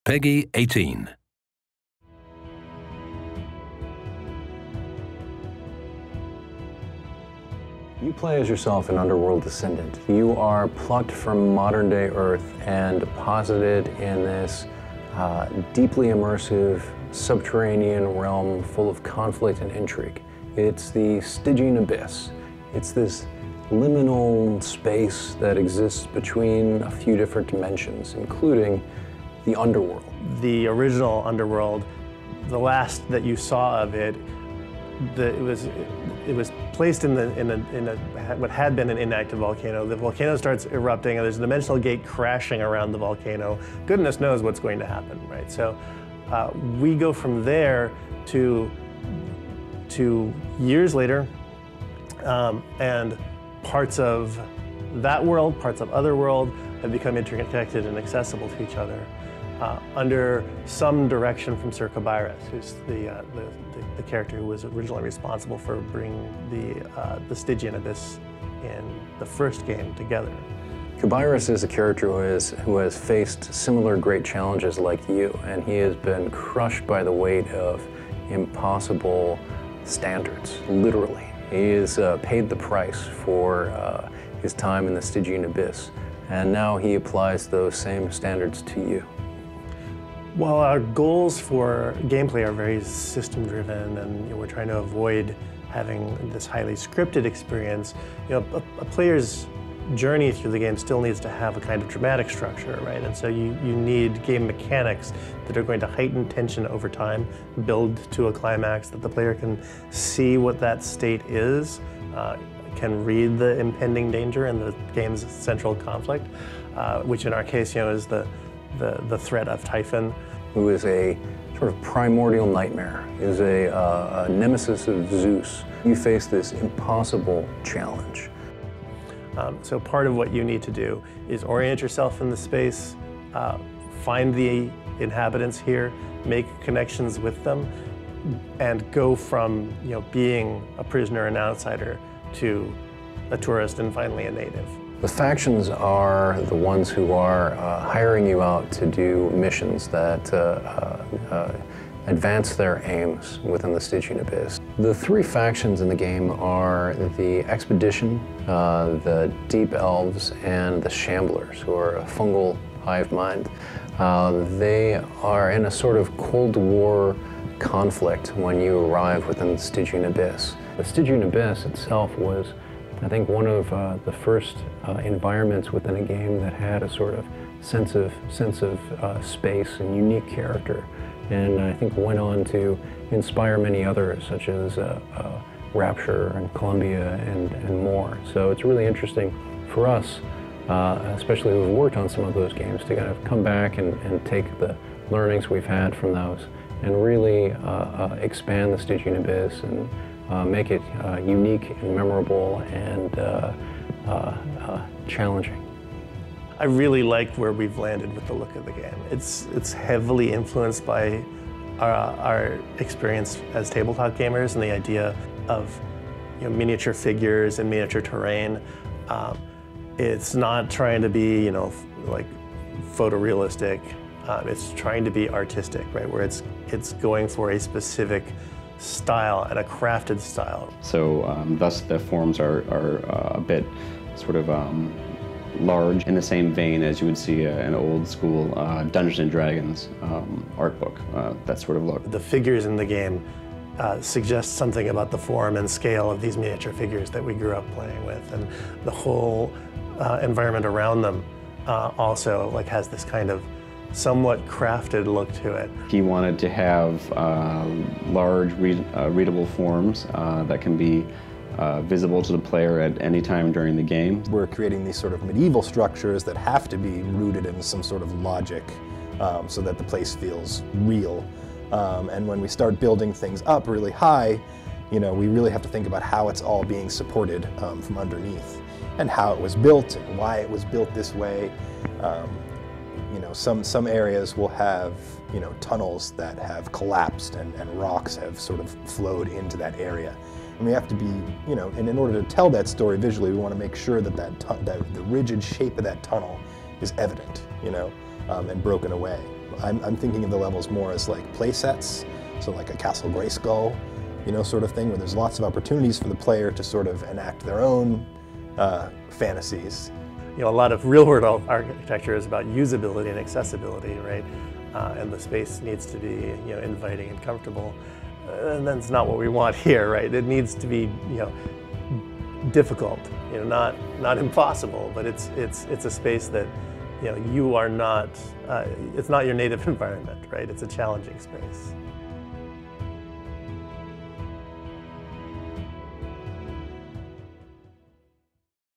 PEGI 18. You play as yourself an Underworld descendant. You are plucked from modern-day Earth and deposited in this deeply immersive subterranean realm full of conflict and intrigue. It's the Stygian abyss. It's this liminal space that exists between a few different dimensions, including the Underworld. The original Underworld, the last that you saw of it, it was placed in what had been an inactive volcano. The volcano starts erupting, and there's a dimensional gate crashing around the volcano. Goodness knows what's going to happen, right? So we go from there to years later, and parts of that world, parts of Otherworld have become interconnected and accessible to each other under some direction from Sir Cabirus, who's the character who was originally responsible for bringing the Stygian Abyss in the first game together. Cabirus is a character who has faced similar great challenges like you, and he has been crushed by the weight of impossible standards, literally. He has paid the price for his time in the Stygian Abyss, and now he applies those same standards to you. Well, our goals for gameplay are very system-driven, and we're trying to avoid having this highly scripted experience. A player's journey through the game still needs to have a kind of dramatic structure, right? And so you need game mechanics that are going to heighten tension over time, build to a climax, that the player can see what that state is, can read the impending danger and the game's central conflict, which in our case, is the threat of Typhon. Who is a sort of primordial nightmare, is a nemesis of Zeus. You face this impossible challenge. So part of what you need to do is orient yourself in the space, find the inhabitants here, make connections with them, and go from being a prisoner and outsider to a tourist and finally a native. The factions are the ones who are hiring you out to do missions that advance their aims within the Stygian Abyss. The three factions in the game are the Expedition, the Deep Elves, and the Shamblers, who are a fungal hive mind. They are in a sort of Cold War conflict when you arrive within the Stygian Abyss. The Stygian Abyss itself was, I think, one of the first environments within a game that had a sort of sense of space and unique character, and I think went on to inspire many others, such as Rapture and Columbia and more. So it's really interesting for us, especially who've worked on some of those games, to kind of come back and take the learnings we've had from those and really expand the Stygian Abyss and make it unique and memorable and challenging. I really like where we've landed with the look of the game. It's heavily influenced by our experience as tabletop gamers and the idea of miniature figures and miniature terrain. It's not trying to be like photorealistic. It's trying to be artistic, right? Where it's going for a specific style and a crafted style. So thus the forms are a bit sort of large, in the same vein as you would see an old school Dungeons and Dragons art book, that sort of look. The figures in the game suggest something about the form and scale of these miniature figures that we grew up playing with, and the whole environment around them also has this kind of somewhat crafted look to it. He wanted to have large readable forms that can be visible to the player at any time during the game. We're creating these sort of medieval structures that have to be rooted in some sort of logic so that the place feels real. And when we start building things up really high, we really have to think about how it's all being supported from underneath, and how it was built and why it was built this way. Some areas will have tunnels that have collapsed and rocks have sort of flowed into that area. And we have to be, and in order to tell that story visually, we want to make sure that the rigid shape of that tunnel is evident, and broken away. I'm thinking of the levels more as like play sets, so like a Castle Grayskull, you know, sort of thing, where there's lots of opportunities for the player to sort of enact their own fantasies. You know, a lot of real-world architecture is about usability and accessibility, right? And the space needs to be, you know, inviting and comfortable. And that's not what we want here, right? It needs to be, you know, difficult, you know, not impossible, but it's a space that, you know, you are not, it's not your native environment, right? It's a challenging space.